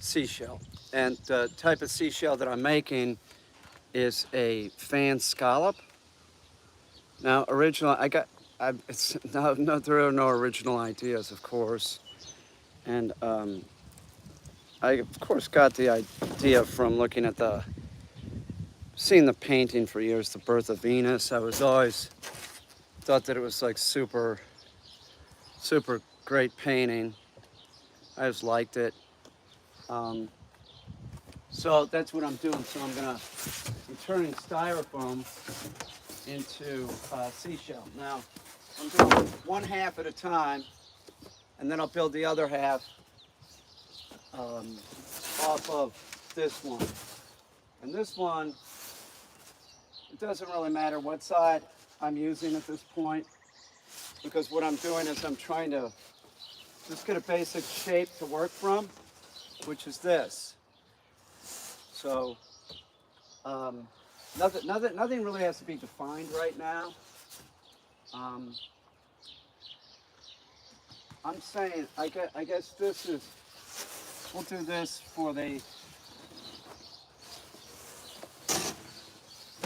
seashell. And the type of seashell that I'm making is a fan scallop. Now, original, it's no, there are no original ideas, of course. And I, of course, got the idea from looking at seeing the painting for years, The Birth of Venus. I was always thought that it was like super great painting. I just liked it. Um, so that's what I'm doing. So I'm turning styrofoam into seashell. Now, I'm doing one half at a time, and then I'll build the other half off of this one. And this one, it doesn't really matter what side I'm using at this point, because what I'm doing is I'm trying to just get a basic shape to work from, which is this. So nothing really has to be defined right now. I'm saying, I guess this is, we'll do this for the,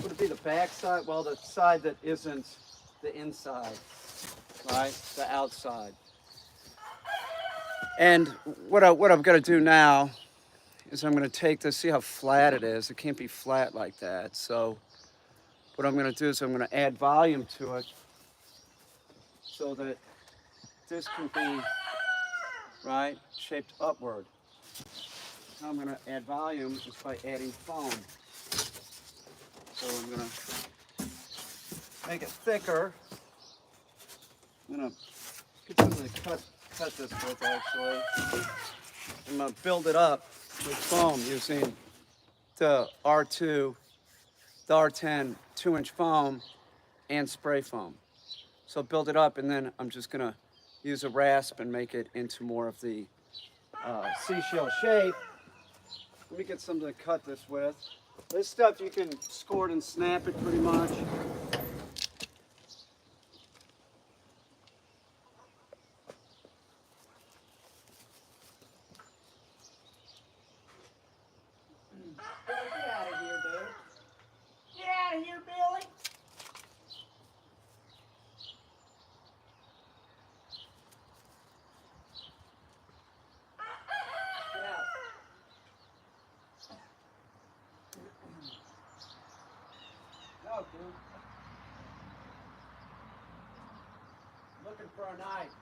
would it be the back side? Well, the side that isn't the inside, right? The outside. And what I'm going to do now is I'm going to take this, see how flat it is. It can't be flat like that. So what I'm going to do is I'm going to add volume to it so that this can be, right, shaped upward. How I'm going to add volume is by adding foam. So I'm going to make it thicker. I'm going to get something to cut this with, actually. I'm going to build it up with foam using the R2, the R10 2-inch foam and spray foam. So build it up, and then I'm just going to use a rasp and make it into more of the seashell shape. Let me get something to cut this with. This stuff you can score it and snap it pretty much. Get out of here, dude. Get out of here, Billy. Get out. No, dude. Looking for a knife.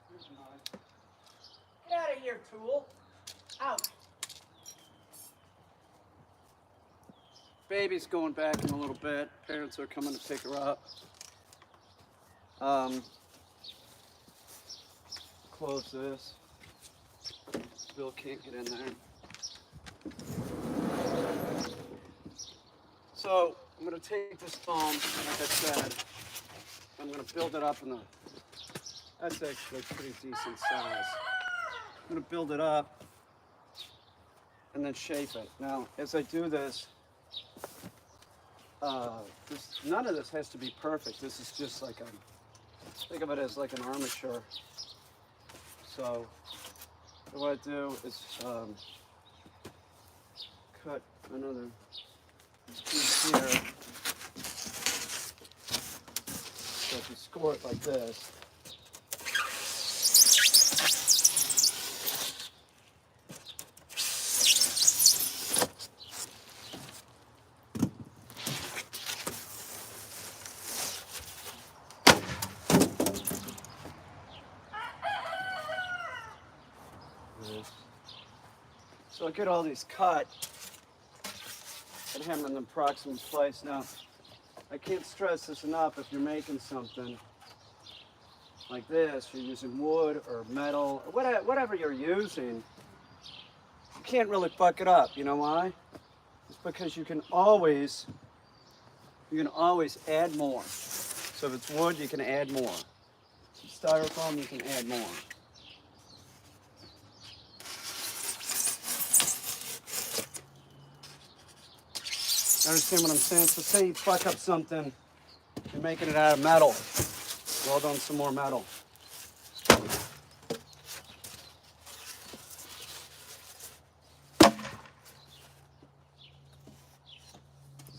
Here's a knife. Get out of here, tool. Out. Baby's going back in a little bit. Parents are coming to pick her up. Close this. Bill can't get in there. So I'm going to take this foam, like I said, I'm going to build it up in that's actually a pretty decent size. I'm going to build it up and then shape it. Now, as I do this, none of this has to be perfect. This is just like think of it as like an armature. So what I do is cut another piece here. So if you score it like this, so I get all these cut and have them in the approximate place. Now, I can't stress this enough. If you're making something like this, you're using wood or metal, or whatever you're using, you can't really fuck it up. You know why? It's because you can always add more. So if it's wood, you can add more. Styrofoam, you can add more. Understand what I'm saying? So say you fuck up something, you're making it out of metal. Weld on some more metal.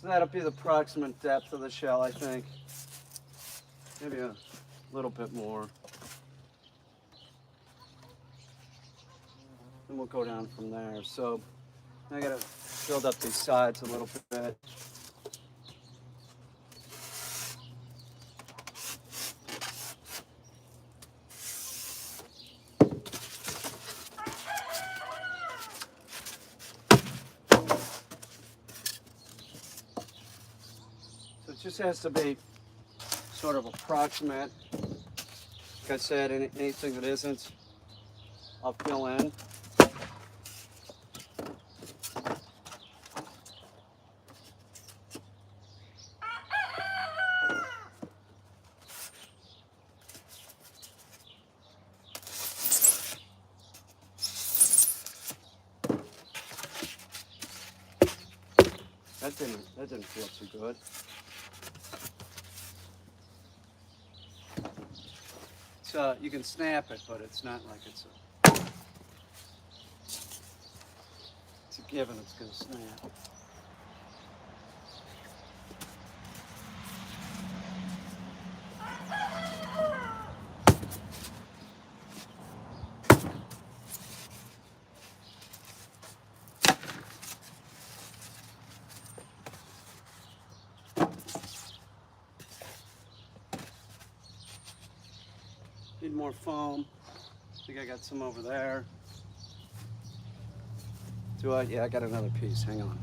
So that'll be the approximate depth of the shell, I think. Maybe a little bit more. And we'll go down from there. So I gotta build up these sides a little bit. So it just has to be sort of approximate. Like I said, anything that isn't, I'll fill in. That didn't feel too good. It's you can snap it, but it's not like it's a given it's gonna snap. Need more foam. I think I got some over there. Do I? Yeah, I got another piece. Hang on.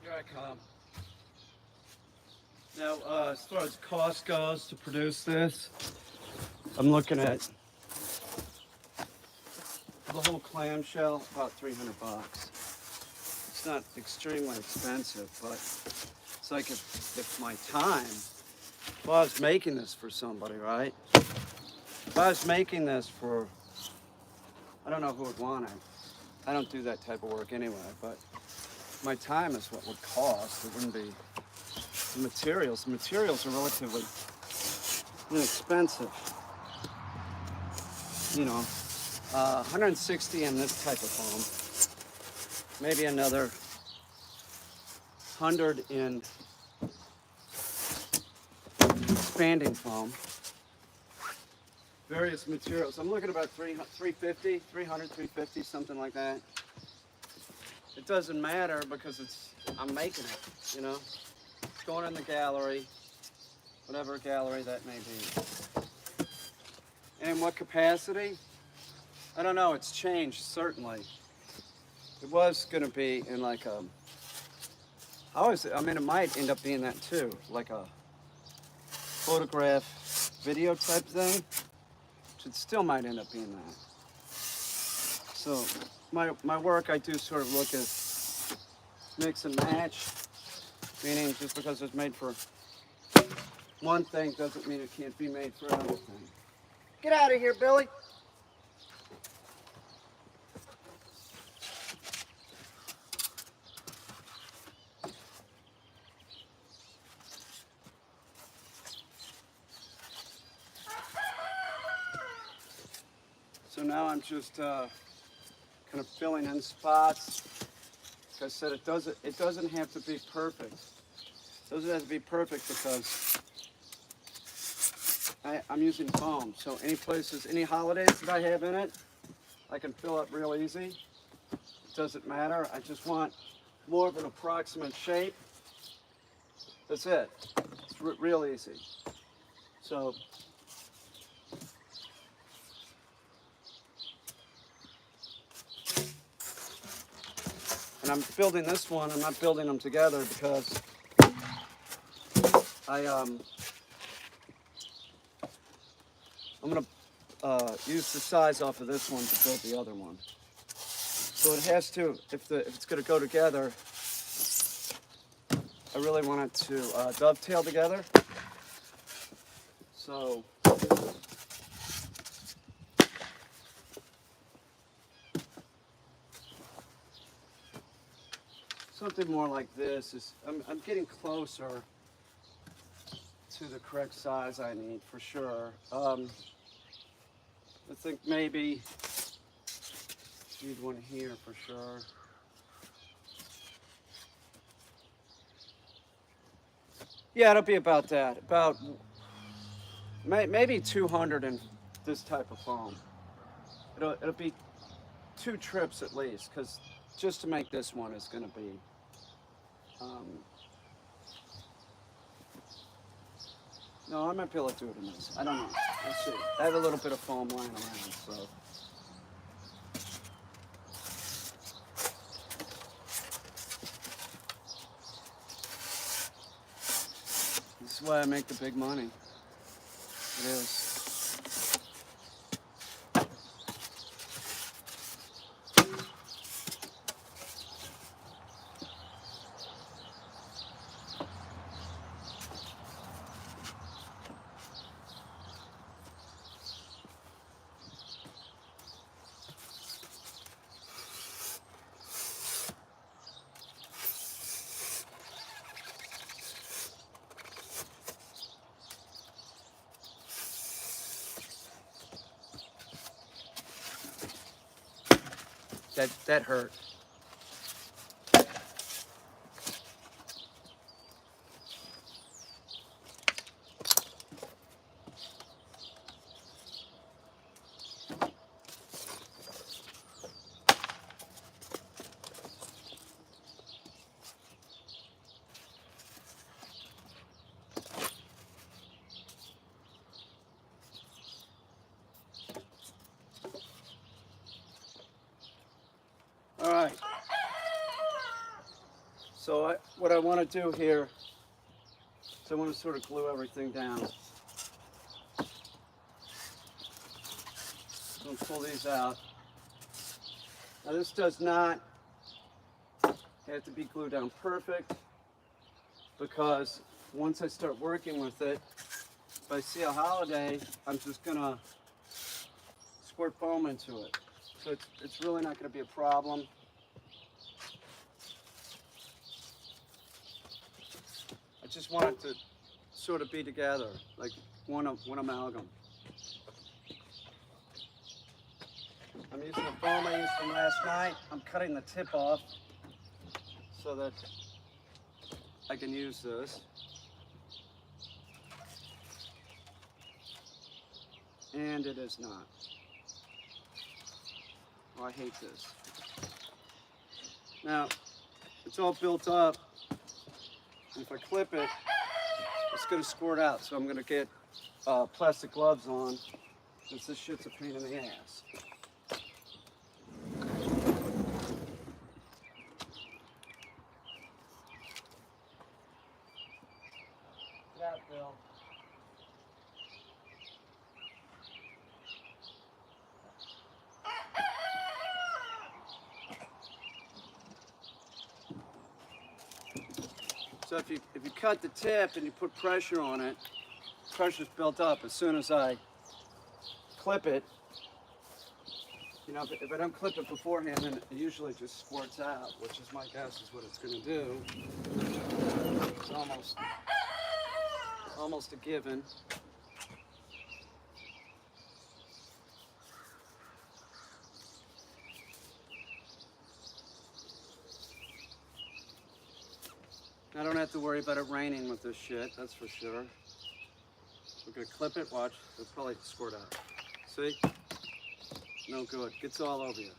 Here I come. Now, as far as cost goes to produce this, I'm looking at the whole clamshell, about 300 bucks. It's not extremely expensive, but it's like if my time, if I was making this for somebody, right? If I was making this for, I don't know who would want it. I don't do that type of work anyway, but my time is what would cost. It wouldn't be the materials. The materials are relatively inexpensive. You know, 160 in this type of foam. Maybe another 100 in expanding foam. Various materials. I'm looking at about 350, 300, 350, something like that. It doesn't matter because I'm making it, you know. It's going in the gallery, whatever gallery that may be. And in what capacity? I don't know, it's changed, certainly. It was gonna be in like a, I mean, it might end up being that too, like a photograph video type thing. It still might end up being that. So my work, I do sort of look at mix and match, meaning just because it's made for one thing doesn't mean it can't be made for another thing. Get out of here, Billy. So now I'm just kind of filling in spots. Like I said, it doesn't have to be perfect. It doesn't have to be perfect because I'm using foam. So any holidays that I have in it, I can fill up real easy. It doesn't matter. I just want more of an approximate shape. That's it. It's real easy. So and I'm building this one. I'm not building them together because I'm gonna use the size off of this one to build the other one. So it has to, if it's gonna go together, I really want it to dovetail together. So something more like this is, I'm getting closer to the correct size I need for sure. I think maybe need one here for sure. Yeah, it'll be about that. About maybe 200 in this type of foam. It'll be 2 trips at least, because just to make this one is going to be. No, I might be able to do it in this. I don't know. Let's see. I have a little bit of foam lying around, so. This is why I make the big money. It is. That hurt. All right. So what I want to do here is I want to sort of glue everything down. I'm going to pull these out. Now this does not have to be glued down perfect, because once I start working with it, if I see a holiday, I'm just going to squirt foam into it. So it's really not going to be a problem. I just want it to sort of be together, like one amalgam. I'm using the foam I used from last night. I'm cutting the tip off so that I can use this. And it is not. Oh, I hate this. Now, it's all built up. And if I clip it, it's going to squirt out. So I'm going to get plastic gloves on, because this shit's a pain in the ass. Get out, Bill. So if you cut the tip and you put pressure on it, pressure's built up. As soon as I clip it, you know, if I don't clip it beforehand, then it usually just squirts out, which is my guess is what it's going to do. It's almost a given. I don't have to worry about it raining with this shit, that's for sure. We're gonna clip it, watch, it'll probably squirt out. See? No good, gets all over you.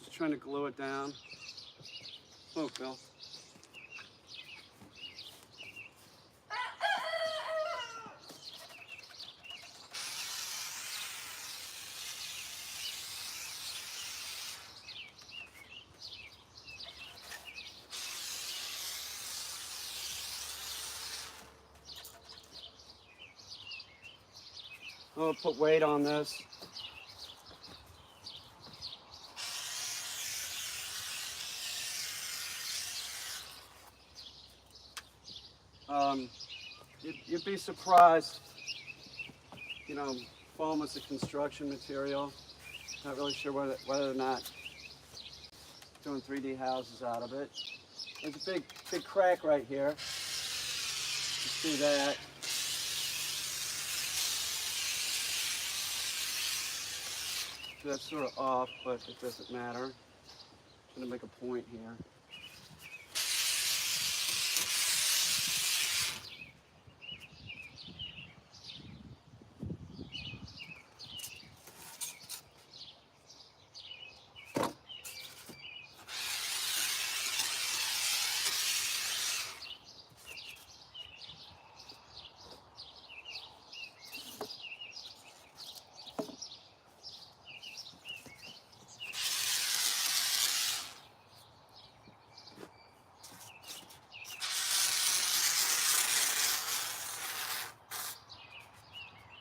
Just trying to glue it down. Oh, Bill. I'll put weight on this. You'd be surprised, you know, foam is a construction material. Not really sure whether or not doing 3D houses out of it. There's a big crack right here. You see that? That's sort of off, but it doesn't matter. I'm going to make a point here.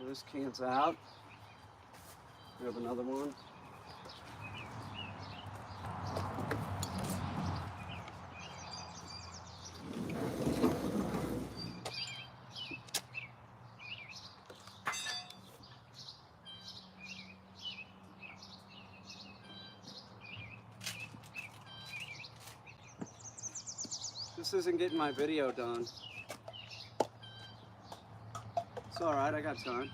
This can's out. We have another one. This isn't getting my video done. It's all right, I got time.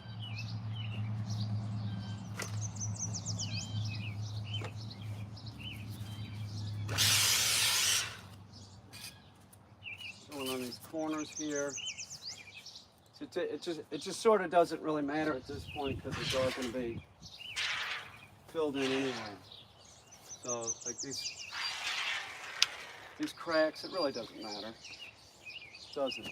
Going on these corners here. So it just sort of doesn't really matter at this point because it's all going to be filled in anyway. So like these cracks, it really doesn't matter. It doesn't.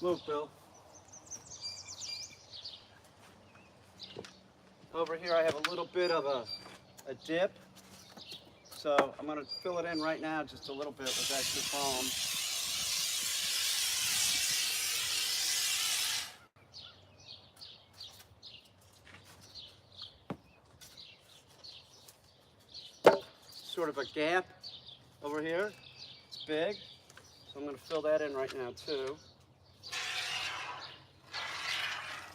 Look, Bill. Over here I have a little bit of a dip. So I'm going to fill it in right now just a little bit with extra foam. Sort of a gap over here. It's big. So I'm going to fill that in right now too.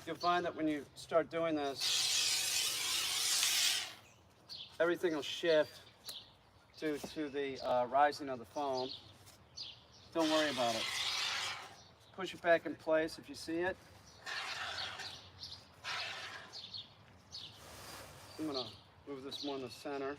You'll find that when you start doing this, everything will shift due to the rising of the foam. Don't worry about it. Push it back in place if you see it. I'm going to move this more in the center.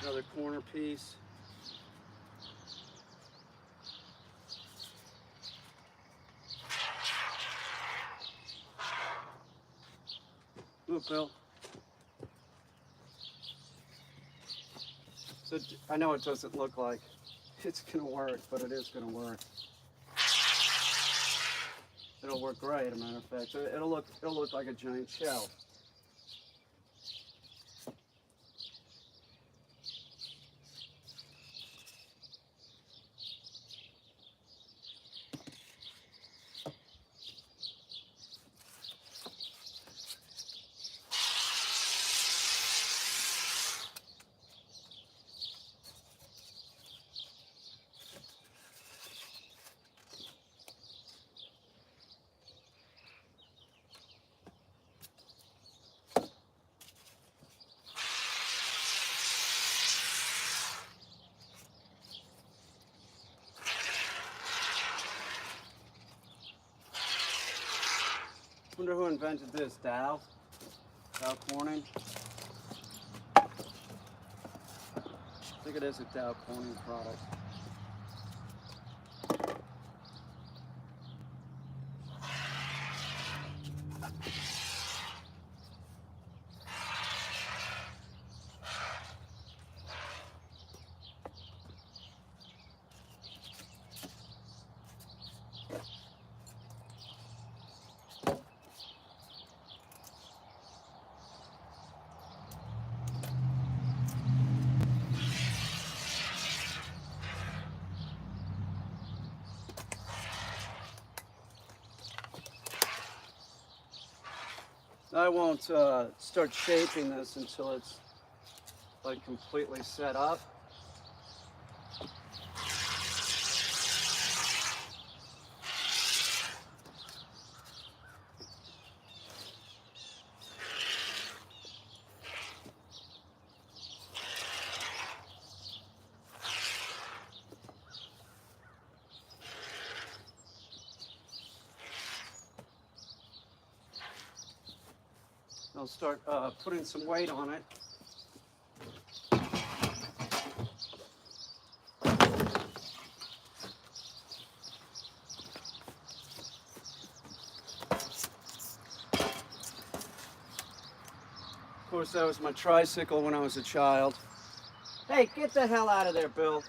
Another corner piece. Look, Bill. So I know it doesn't look like it's going to work, but it is going to work. It'll work great, as a matter of fact. It'll look like a giant shell. Wonder who invented this, Dow? Dow Corning? I think it is a Dow Corning product. I won't start shaping this until it's like completely set up. I'll start putting some weight on it. Of course, that was my tricycle when I was a child. Hey, get the hell out of there, Bill.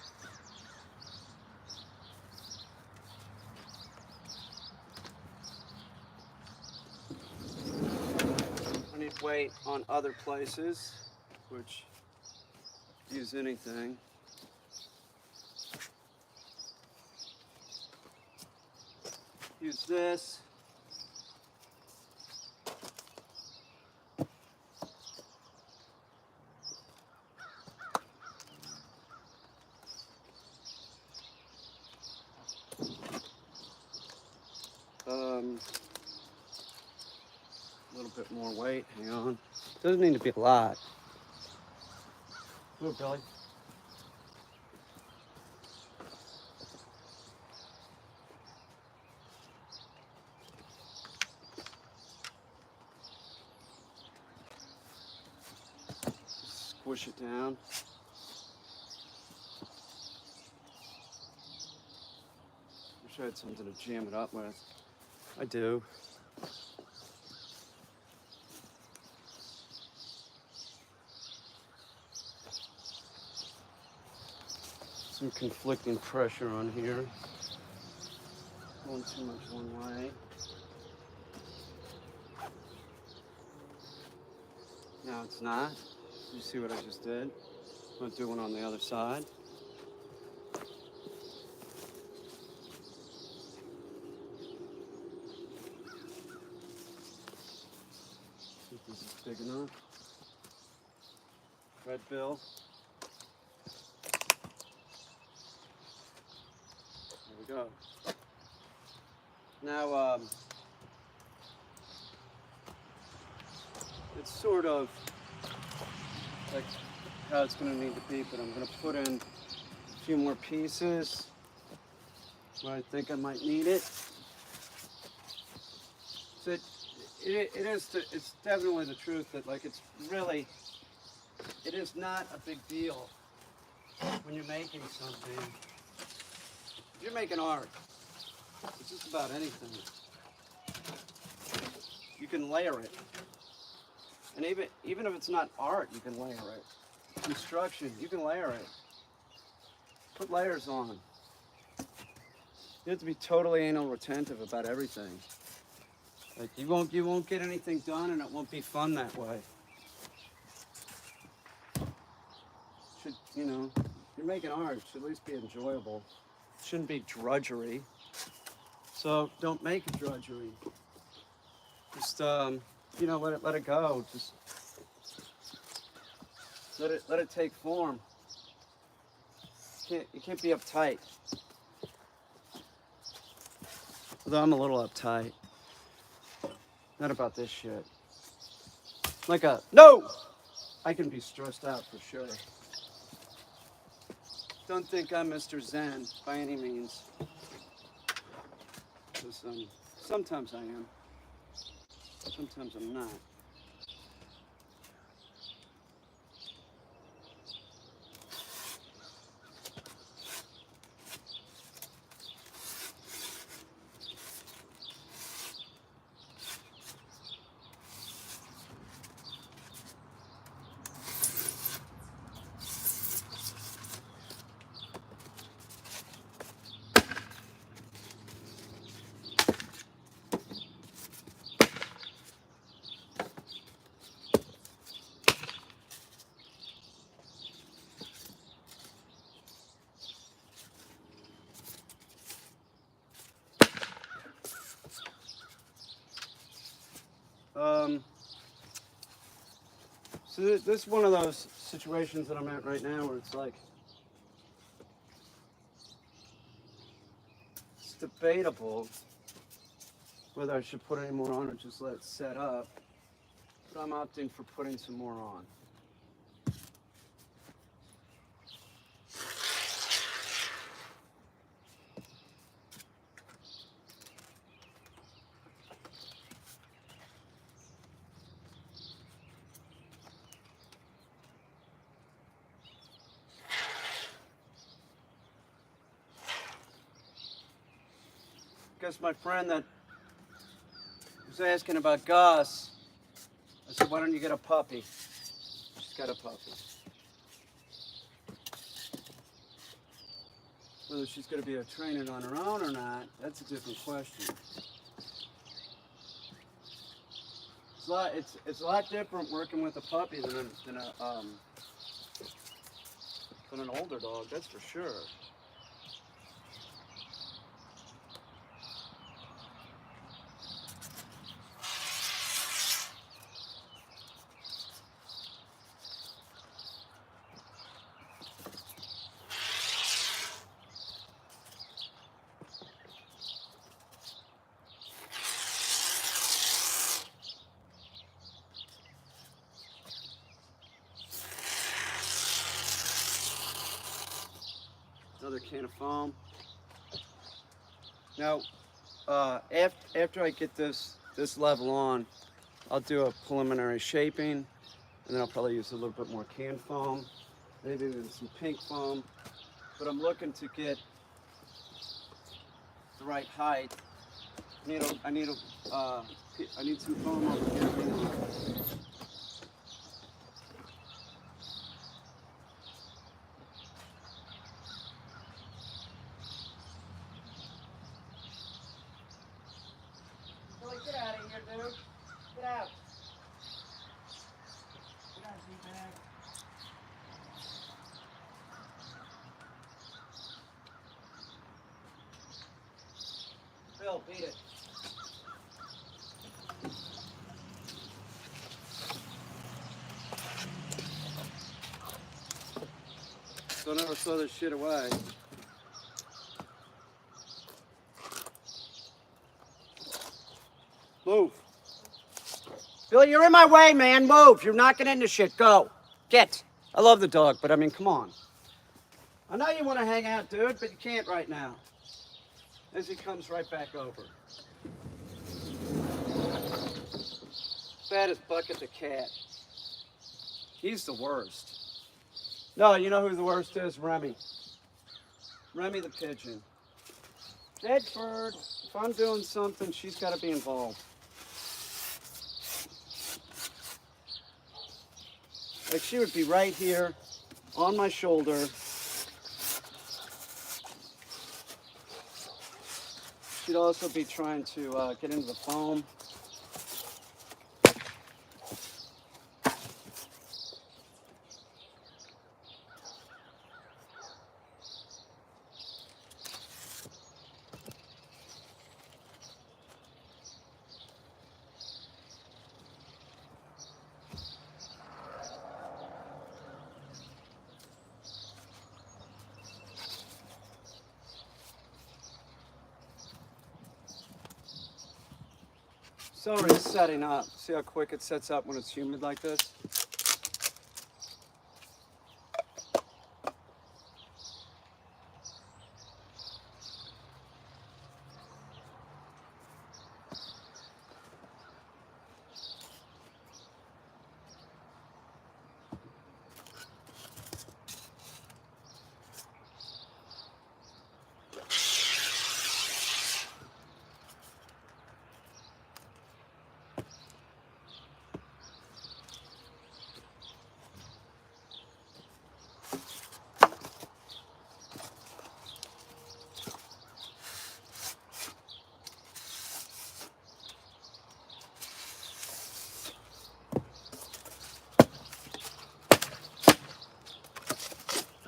I need weight on other places, which use anything. Use this. A little bit more weight, hang on. Doesn't need to be a lot. Move, Billy. Squish it down. Wish I had something to jam it up with. I do. Some conflicting pressure on here. Going too much one way. No, it's not. You see what I just did? I'm gonna do one on the other side. See if this is big enough. Red bill. There we go. Now, it's sort of like how it's going to need to be, but I'm going to put in a few more pieces where I think I might need it. So it's definitely the truth that like it is not a big deal when you're making something. If you're making art, it's just about anything. You can layer it. And even if it's not art, you can layer it. Construction, you can layer it. Put layers on. You have to be totally anal retentive about everything. Like you won't get anything done, and it won't be fun that way. You're making art, it should at least be enjoyable. It shouldn't be drudgery. So don't make it drudgery. Just let it go. Just let it take form. You can't be uptight. Although I'm a little uptight. Not about this shit. No! I can be stressed out for sure. Don't think I'm Mr. Zen by any means. Because sometimes I am. Sometimes I'm not. So this is one of those situations that I'm at right now where it's like, it's debatable whether I should put any more on or just let it set up, but I'm opting for putting some more on. Guess my friend that was asking about Gus, I said, why don't you get a puppy? She's got a puppy. Whether she's going to be a trainer on her own or not, that's a different question. It's a lot different working with a puppy than an older dog, that's for sure. Another can of foam. Now, after I get this level on, I'll do a preliminary shaping, and then I'll probably use a little bit more can foam, maybe even some pink foam. But I'm looking to get the right height. I need some foam over here. Get out of here, dude. Get out. Get out, D-bag. Bill, beat it. Don't ever throw this shit away. Move. Billy, you're in my way, man. Move. You're knocking into shit. Go. Get. I love the dog, but I mean, come on. I know you want to hang out, dude, but you can't right now. As he comes right back over. Bad as Bucket the cat. He's the worst. No, you know who the worst is? Remy. Remy the pigeon. Bedford, if I'm doing something, she's got to be involved. Like, she would be right here on my shoulder. She'd also be trying to get into the foam. It's already setting up. See how quick it sets up when it's humid like this?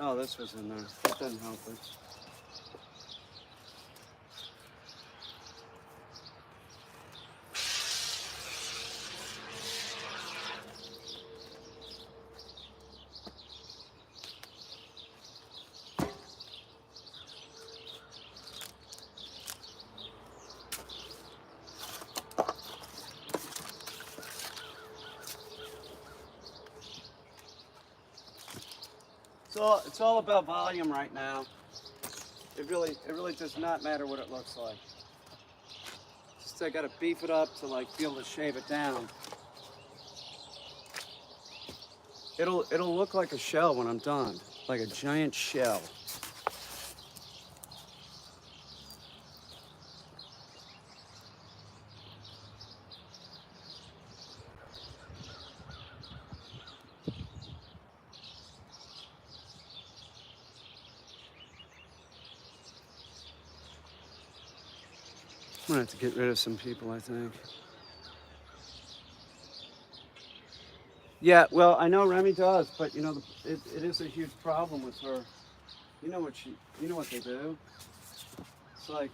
Oh, this was in there. That didn't help it. It's all about volume right now. It really does not matter what it looks like. Just I gotta beef it up to like be able to shave it down. It'll look like a shell when I'm done, like a giant shell. I'm gonna have to get rid of some people, I think. Yeah, well, I know Remy does, but you know, it is a huge problem with her. You know what they do? It's like,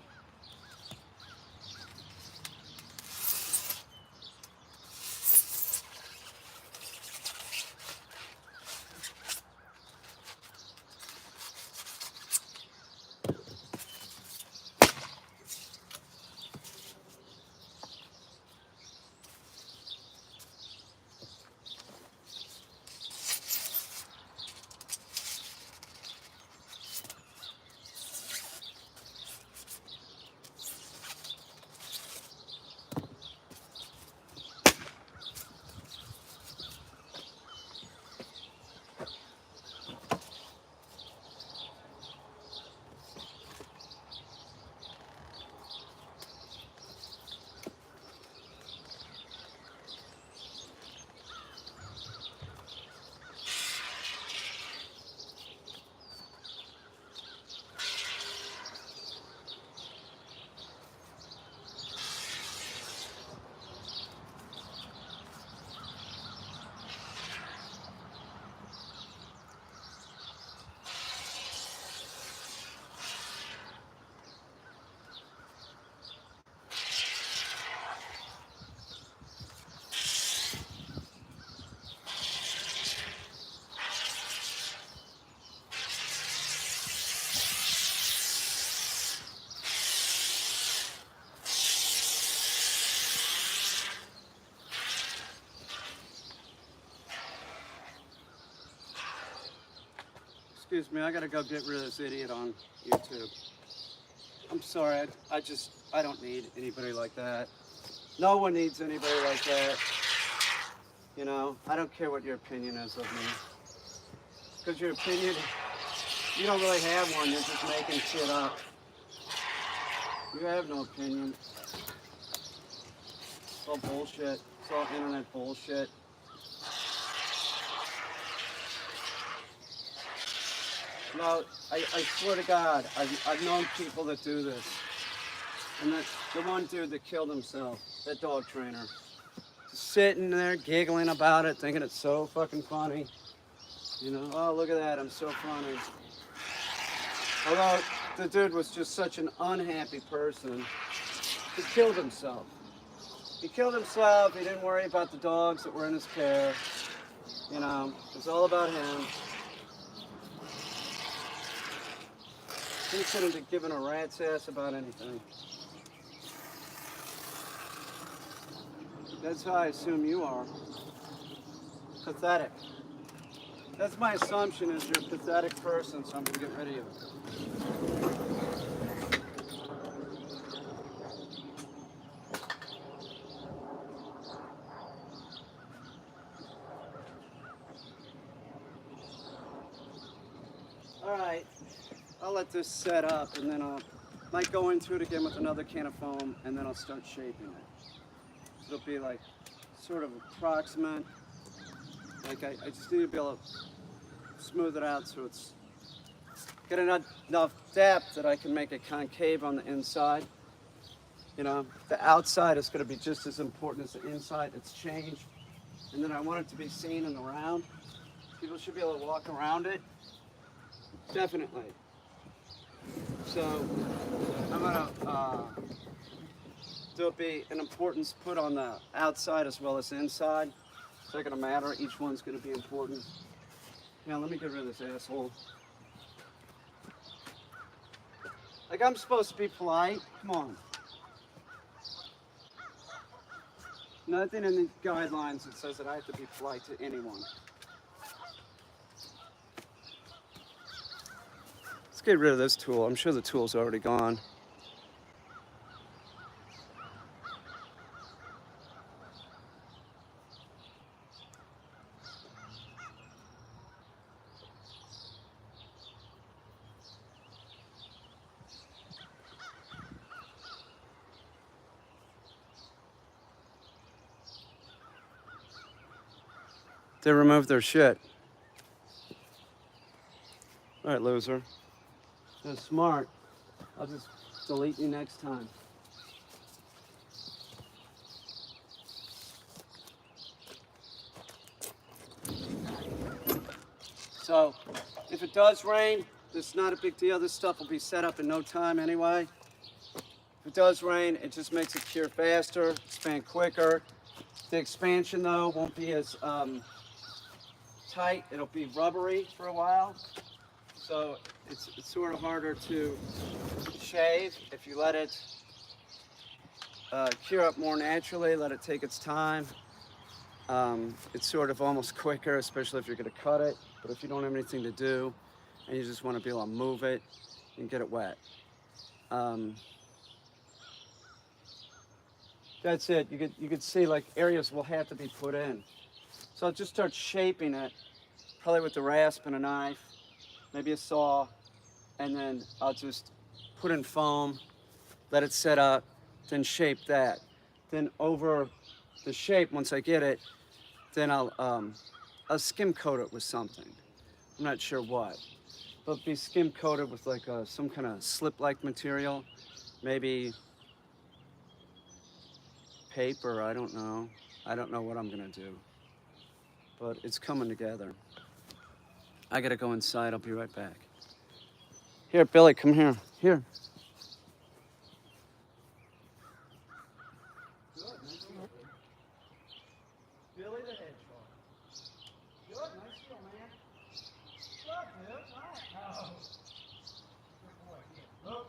excuse me, I gotta go get rid of this idiot on YouTube. I'm sorry, I don't need anybody like that. No one needs anybody like that. You know, I don't care what your opinion is of me. Because your opinion, you don't really have one, you're just making shit up. You have no opinion. It's all bullshit. It's all internet bullshit. No, I swear to God, I've known people that do this. And the one dude that killed himself, that dog trainer, sitting there giggling about it, thinking it's so fucking funny. You know, oh, look at that, I'm so funny. Although the dude was just such an unhappy person, he killed himself. He killed himself, he didn't worry about the dogs that were in his care. You know, it was all about him. He couldn't have given a rat's ass about anything. That's how I assume you are. Pathetic. That's my assumption is you're a pathetic person, so I'm gonna get rid of you. All right, I'll let this set up and then I'll might go into it again with another can of foam and then I'll start shaping it. It'll be like sort of approximate. Like I just need to be able to smooth it out so it's got enough depth that I can make it concave on the inside. You know, the outside is going to be just as important as the inside. It's changed. And then I want it to be seen in the round. People should be able to walk around it. definitely. So I'm gonna there'll be an importance put on the outside as well as inside. It's not gonna matter. Each one's gonna be important. Now let me get rid of this asshole. Like I'm supposed to be polite. Come on. Nothing in the guidelines that says that I have to be polite to anyone. Let's get rid of this tool. I'm sure the tool's already gone. They removed their shit. All right, loser. That's smart. I'll just delete you next time. So, if it does rain, this is not a big deal. This stuff will be set up in no time anyway. If it does rain, it just makes it cure faster, expand quicker. The expansion, though, won't be as tight. It'll be rubbery for a while. So it's sort of harder to shave if you let it cure up more naturally, let it take its time. It's sort of almost quicker, especially if you're going to cut it. But if you don't have anything to do and you just want to be able to move it and get it wet. That's it. You could see like areas will have to be put in. So I'll just start shaping it, probably with the rasp and a knife, maybe a saw, and then I'll just put in foam, let it set up, then shape that. Then over the shape, once I get it, then I'll skim coat it with something. I'm not sure what, but be skim coated with like some kind of slip-like material, maybe paper. I don't know. I don't know what I'm gonna do, but it's coming together. I gotta go inside. I'll be right back. Here, Billy, come here. Here. Billy the hedgehog. Good, nice deal, man. Good, dude. Oh. Good boy. Here. Look.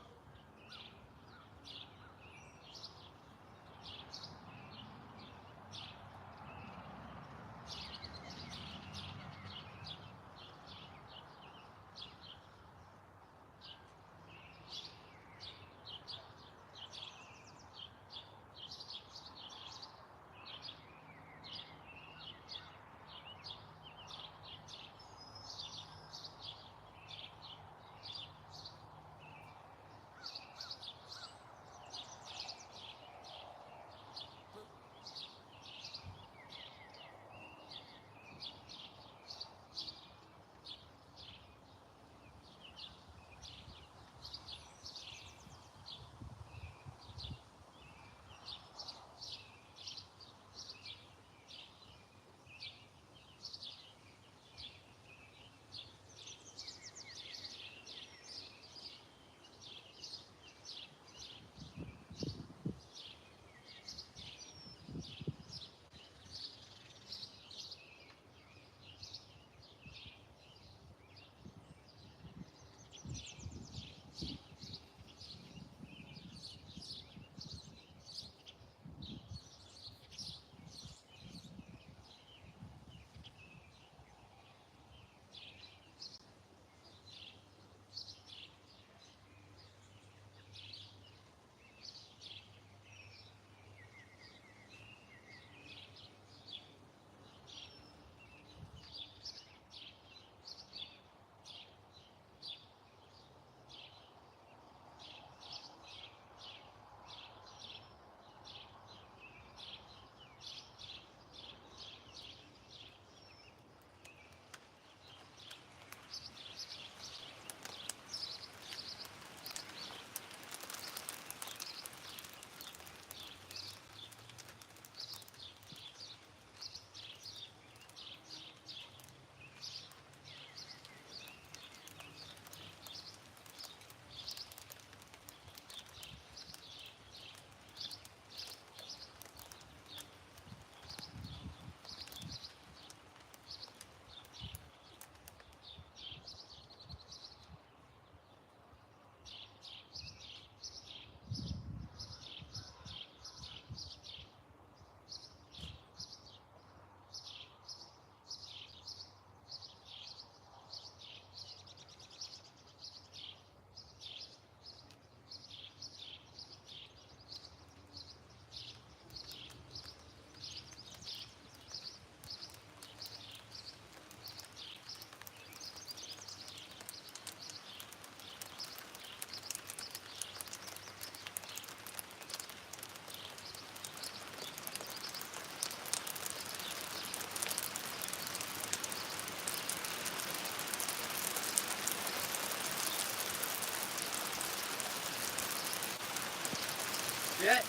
Yeah.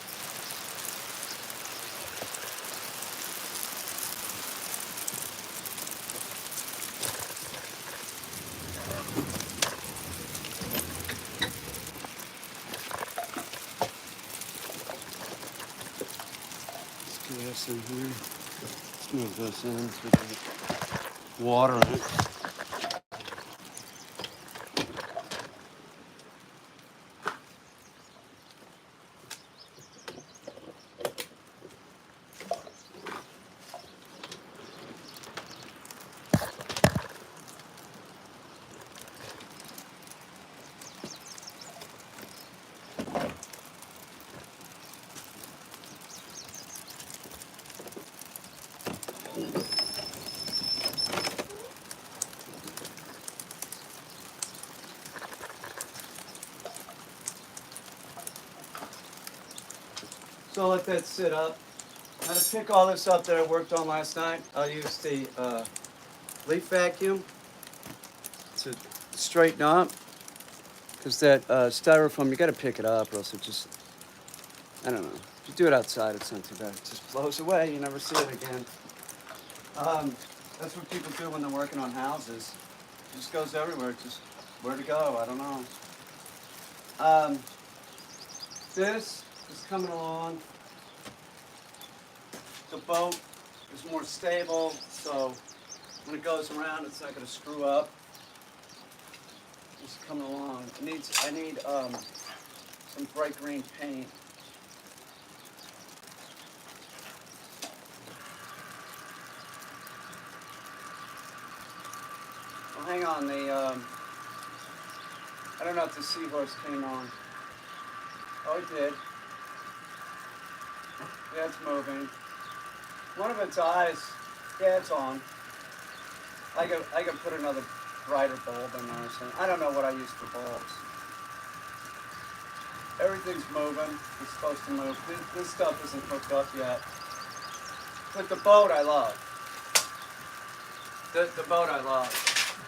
Let's do this in here. Let's move this in so we can get water in it. So I'll let that sit up. Now to pick all this up that I worked on last night, I'll use the leaf vacuum to straighten up. Because that styrofoam, you got to pick it up or else it just, I don't know. If you do it outside, it's not too bad. It just blows away. You never see it again. That's what people do when they're working on houses. It just goes everywhere. Just where to go, I don't know. This is coming along. The boat is more stable, so when it goes around, it's not going to screw up. It's coming along. I need some bright green paint. Well, hang on. I don't know if the seahorse came on. Oh, it did. Yeah, it's moving. One of its eyes, yeah, it's on. I could put another brighter bulb in there or something. I don't know what I use for bulbs. Everything's moving. It's supposed to move. This stuff isn't hooked up yet. But the boat I love. The boat I love.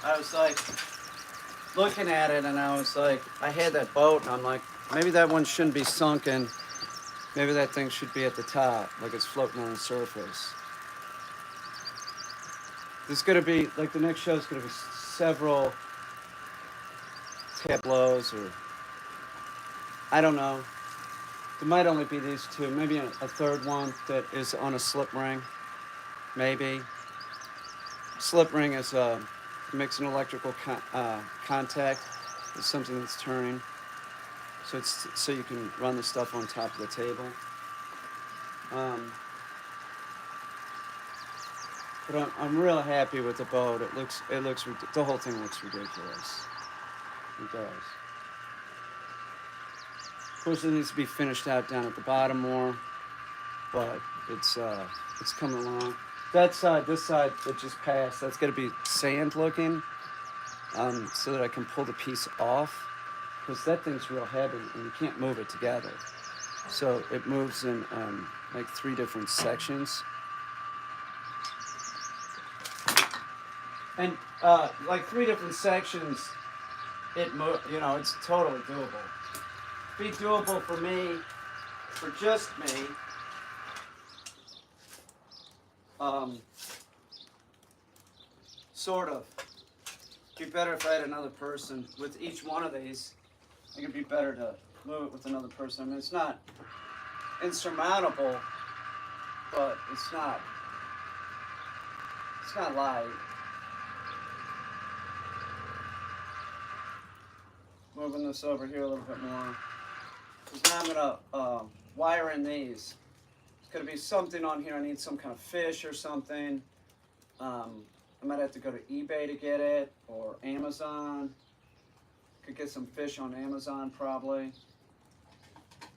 I was like looking at it and I was like, I had that boat and I'm like, maybe that one shouldn't be sunken. Maybe that thing should be at the top, like it's floating on the surface. There's going to be, like the next show is going to be several tableaus or, I don't know. There might only be these two, maybe a third one that is on a slip ring, maybe. Slip ring is makes an electrical contact with something that's turning. So you can run the stuff on top of the table. But I'm real happy with the boat. The whole thing looks ridiculous. It does. Of course, it needs to be finished out down at the bottom more, but it's coming along. That side, this side that just passed, that's going to be sand looking, so that I can pull the piece off, because that thing's real heavy and you can't move it together. So it moves in like 3 different sections. And like 3 different sections, it's totally doable. Be doable for me, for just me. Sort of. It'd be better if I had another person with each one of these. I think it'd be better to move it with another person. I mean, it's not insurmountable, but it's not light. Moving this over here a little bit more. Because now I'm going to wire in these. It's going to be something on here. I need some kind of fish or something. I might have to go to eBay to get it, or Amazon. Could get some fish on Amazon probably.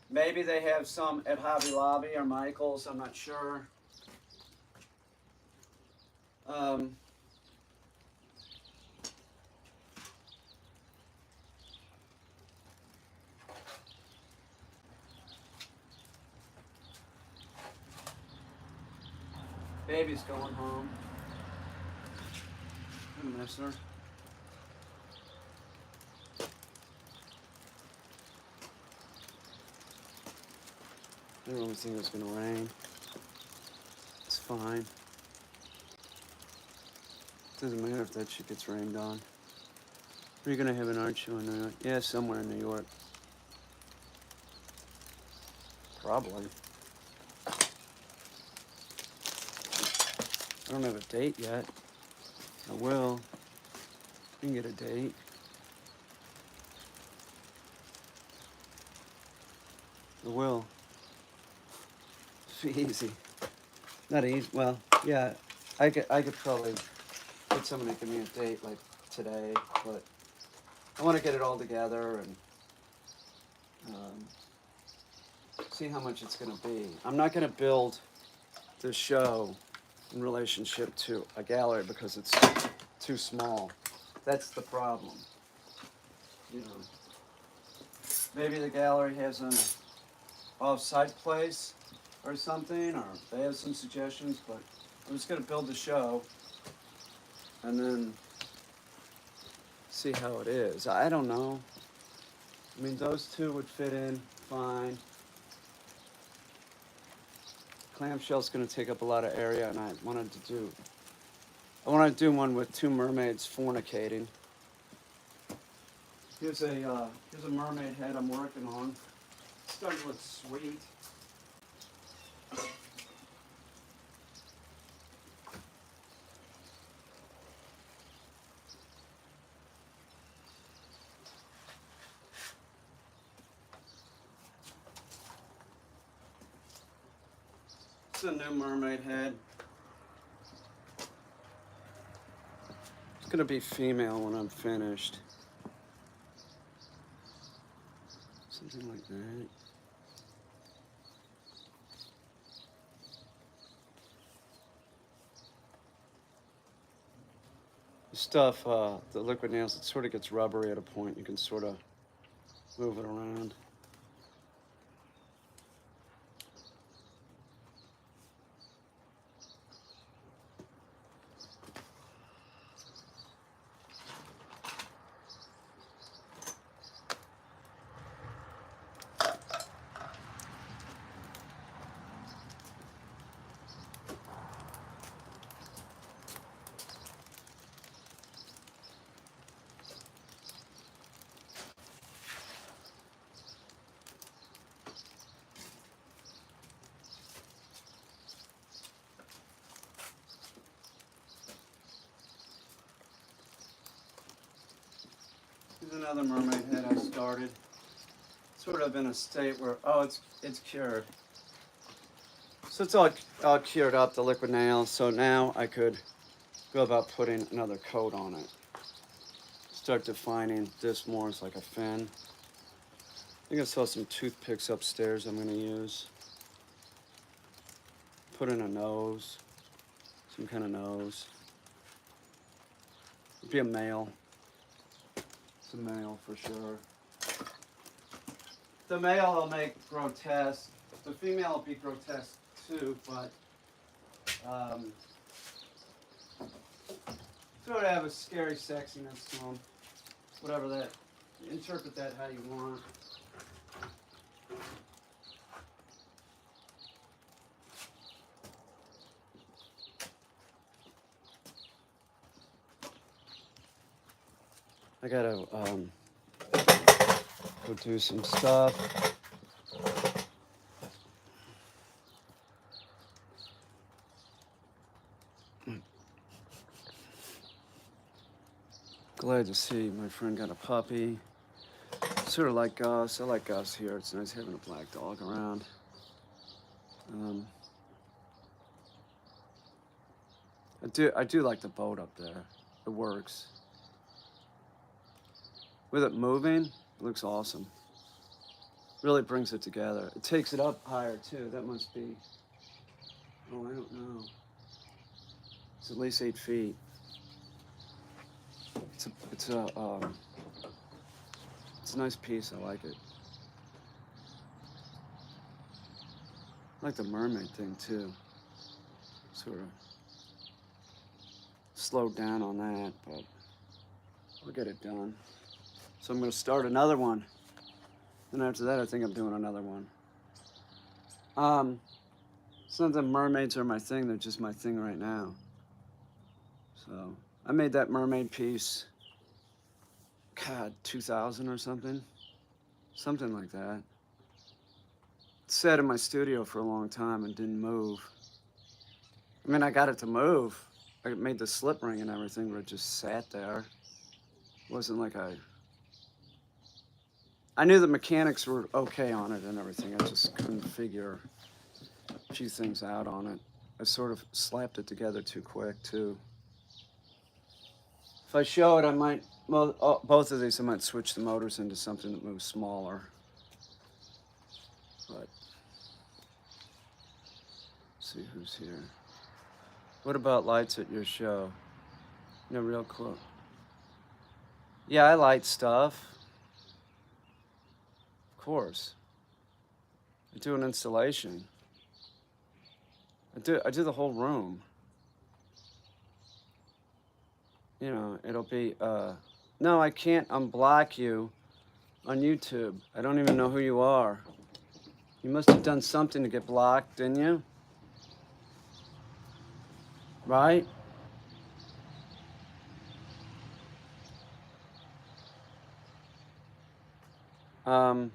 Maybe they have some at Hobby Lobby or Michael's, I'm not sure. Baby's going home. I miss her. I don't really think it's gonna rain. It's fine. Doesn't matter if that shit gets rained on. Where are you gonna have an art show in New York? Yeah, somewhere in New York. Probably. I don't have a date yet. I will. I can get a date. I will. It's easy. Not easy. Well, yeah. I could probably get someone to give me a date like today, but I want to get it all together and see how much it's going to be. I'm not going to build this show in relationship to a gallery because it's too small. That's the problem. You know, maybe the gallery has an off-site place or something, or they have some suggestions, but I'm just going to build the show and then see how it is. I don't know. I mean, those two would fit in fine. Clamshell's going to take up a lot of area, and I wanted to do one with two mermaids fornicating. Here's a mermaid head I'm working on. It's starting to look sweet. It's a new mermaid head. It's gonna be female when I'm finished. Something like that. The stuff, the liquid nails, it sort of gets rubbery at a point. You can sort of move it around. Here's another mermaid head I started. Sort of in a state where, oh, it's cured. So it's all cured up, the liquid nails. So now I could go about putting another coat on it. Start defining this more as like a fin. I think I saw some toothpicks upstairs I'm gonna use. Put in a nose, some kind of nose. It'd be a male. It's a male for sure. The male I'll make grotesque. The female will be grotesque too, but sort of have a scary sexiness to them. Whatever that, interpret that how you want. I gotta go do some stuff. Glad to see my friend got a puppy. Sort of like Gus. I like Gus here. It's nice having a black dog around. I do like the boat up there. It works. With it moving, it looks awesome. Really brings it together. It takes it up higher too. That must be, oh, I don't know. It's at least 8 feet. It's a nice piece. I like it. I like the mermaid thing too. Sort of slowed down on that, but we'll get it done. So I'm gonna start another one. Then after that, I think I'm doing another one. It's not that mermaids are my thing, they're just my thing right now. So, I made that mermaid piece, God, 2000 or something. Something like that. It sat in my studio for a long time and didn't move. I mean, I got it to move. I made the slip ring and everything, but it just sat there. It wasn't like I knew the mechanics were okay on it and everything. I just couldn't figure a few things out on it. I sort of slapped it together too quick, too. If I show it, I might, both of these, I might switch the motors into something that moves smaller. But, let's see who's here. What about lights at your show? No, real cool. Yeah, I light stuff. Of course. I do an installation. I do the whole room. You know, it'll be, no, I can't unblock you on YouTube. I don't even know who you are. You must have done something to get blocked, didn't you? Right? So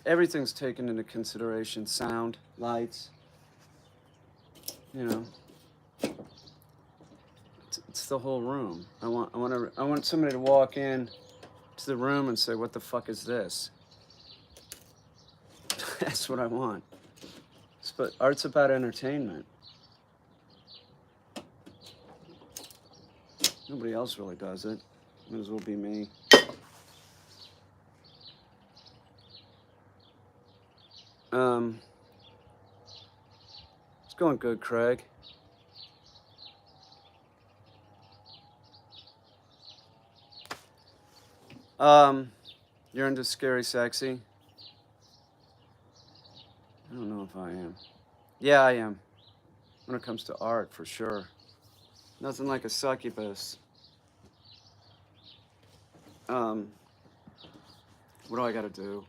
everything's taken into consideration. Sound, lights, you know. It's the whole room. I want somebody to walk in to the room and say, "What the fuck is this?" That's what I want. But art's about entertainment. Nobody else really does it. Might as well be me. It's going good, Craig. You're into scary sexy? I don't know if I am. Yeah, I am. When it comes to art, for sure. Nothing like a succubus. What do I gotta do?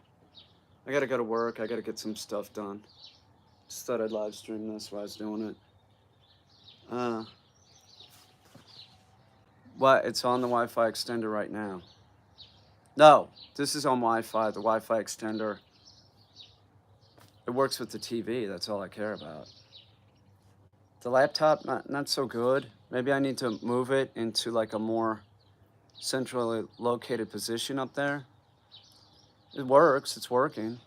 I gotta go to work. I gotta get some stuff done. Just thought I'd live stream this while I was doing it. What? It's on the Wi-Fi extender right now. No, this is on Wi-Fi. The Wi-Fi extender. It works with the TV. That's all I care about. The laptop, not so good. Maybe I need to move it into like a more centrally located position up there. It works. It's working.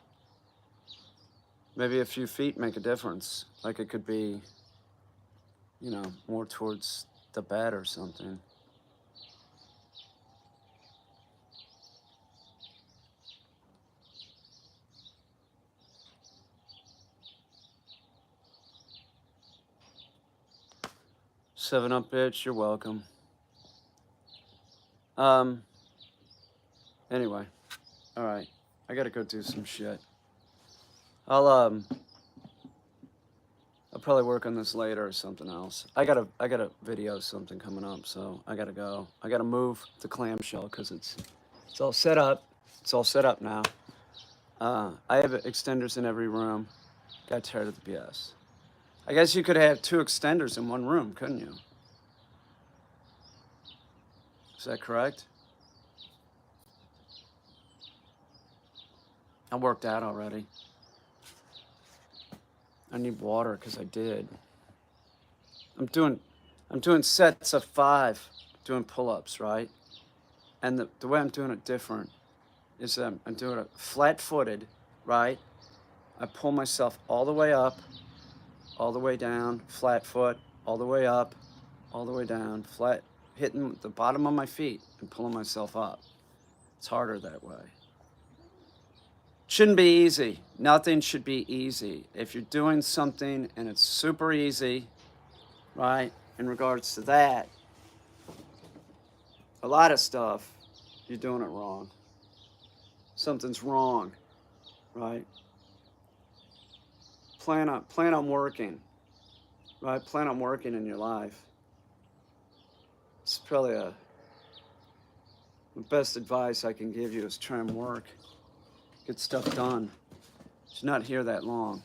Maybe a few feet make a difference. Like it could be, you know, more towards the bed or something. Seven Up, bitch. You're welcome. Anyway, all right. I gotta go do some shit. I'll probably work on this later or something else. I got a video something coming up, so I gotta go. I gotta move the clamshell because it's all set up. It's all set up now. I have extenders in every room. Got tired of the BS. I guess you could have two extenders in one room, couldn't you? Is that correct? I worked out already. I need water because I did. I'm doing sets of 5, doing pull-ups, right? And the way I'm doing it different is I'm doing it flat-footed, right? I pull myself all the way up, all the way down, flat foot, all the way up, all the way down, flat, hitting the bottom of my feet and pulling myself up. It's harder that way. Shouldn't be easy. Nothing should be easy. If you're doing something and it's super easy, right, in regards to that, a lot of stuff, you're doing it wrong. Something's wrong, right? Plan on working, right? Plan on working in your life. It's probably the best advice I can give you is try and work, get stuff done. She's not here that long.